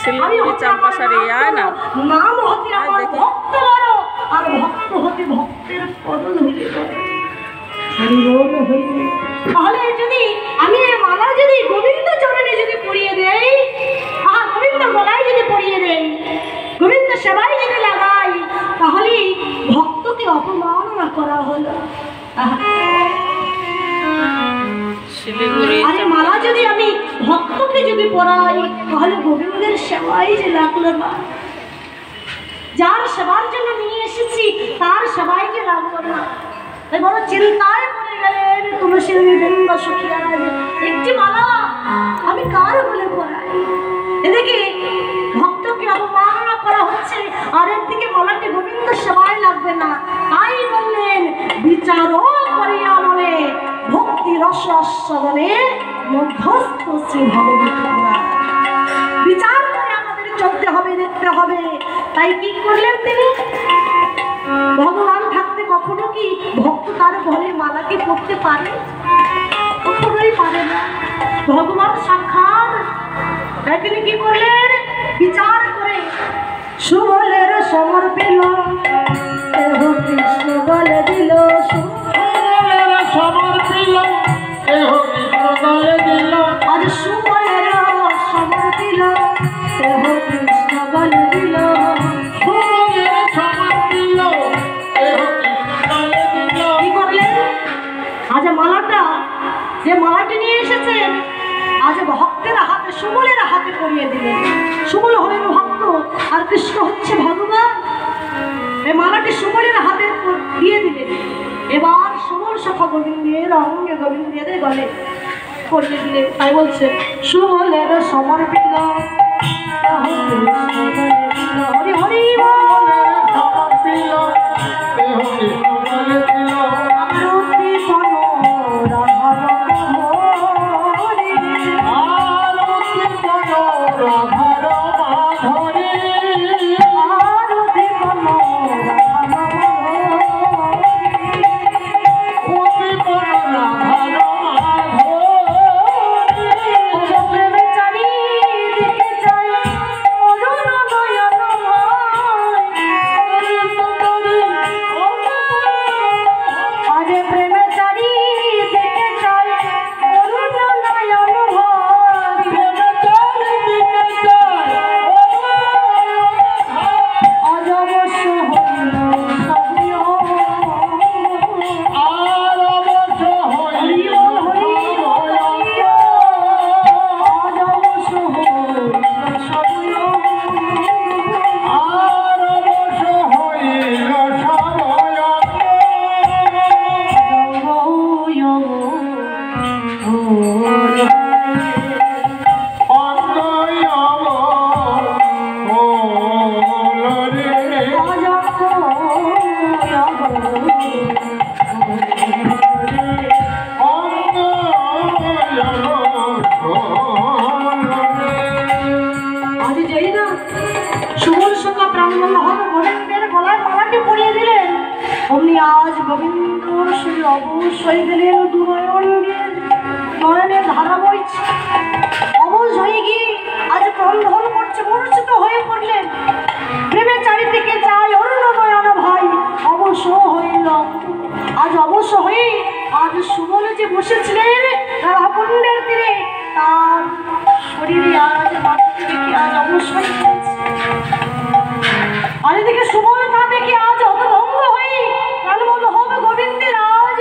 শিলিগুড়ি চাম্পাসারে আয় না নাম হতে আমার ভক্ত বড় আর ভক্ত হতে ভক্তের পদ ধরে তাহলে যদি আমি এই মালা যদি গোবিন্দ চরণে যদি পরিয়ে দেই আর গোবিন্দ গলায় যদি পরিয়ে দেই গোবিন্দ সেবায় যদি লাগাই তাহলে ভক্তকে অপমাননা করা হলো। আরে মালা যদি আমি ভক্তকে যদি পরাই তাহলে গোবিন্দের সেবায় যে লাগলো না, যার সেবার জন্য নিয়ে এসেছি তার সেবায় যে লাগলো না, তাই বড় চিন্তায় পড়ে গেলেন তুলসী বৃন্দ সখিয়া। একটি মালা আমি কার বলে পরাই? এদিকে ভক্তকে অবমাননা করা হচ্ছে আর একদিকে মালাটি গোবিন্দ সেবায় লাগবে না। তাই বললেন বিচারও করিয়া মনে ভক্তি রস আস্বাদনে মধ্যস্থ শ্রী ভগবতী পুরাণ। বিচার করে আমাদের চলতে হবে, দেখতে হবে। তাই কি করলেন তিনি? ভগবান থাকতে কখনো কি ভক্ত তার ঘরে মালাকে পড়তে পারে? কখনোই পারে না। ভগবান সাক্ষাৎ। তাই তিনি কি করলেন? বিচার করে সুবলের সমর্পিল কৃষ্ণ বলে দিল, সুবলের সমর্পিল কৃষ্ণ বলে দিল, আজ সুবলের সমর্পিল কৃষ্ণ বলে দিল, সুবলের সমর্পিল কৃষ্ণ বলে দিল। কি করলেন? আজ মালাটা যে মালাটি নিয়ে এসেছেন আজ ভক্তের হাতে সুবলের হাতে পরিয়ে দিলেন। সুবল হলেন ভক্ত আর কৃষ্ণ হচ্ছে ভগবান। এই মালাটি সুবলের হাতে দিয়ে দিলেন। এবার সুবল সখা গোবিন্দের অঙ্গে গোবিন্দের গলে পরিয়ে দিলেন। তাই বলছে সুবলের সমর্পিল হরি হরি সমর্পিল অবশ্যই গেলেন দুনয়নের নয়নের ধারা বইছে। অবশ হয়ে গিয়ে আজ ক্রন্দন করছে, মূর্ছিত হয়ে পড়লেন। প্রেমে চারিদিকে যায় অরুণ নয়ন ভাই অবশ্য হইল। আজ অবশ্য হয়ে আজ সুবলে যে বসেছিলেন রাধাকুণ্ডের তীরে তার শরীরে আজ মাথাটি দেখে আজ অবশ্যই আর এদিকে সুবল তা দেখে আজ হতভম্ব হয়ে প্রাণবন্ধ হবে গোবিন্দের আজ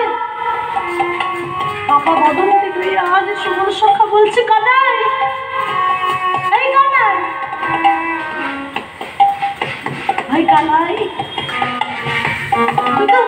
বাবা বদন্তি তুই আজ সুবল সখা বলছে কানাই, এই কানাই, ভাই কানাই তুই তো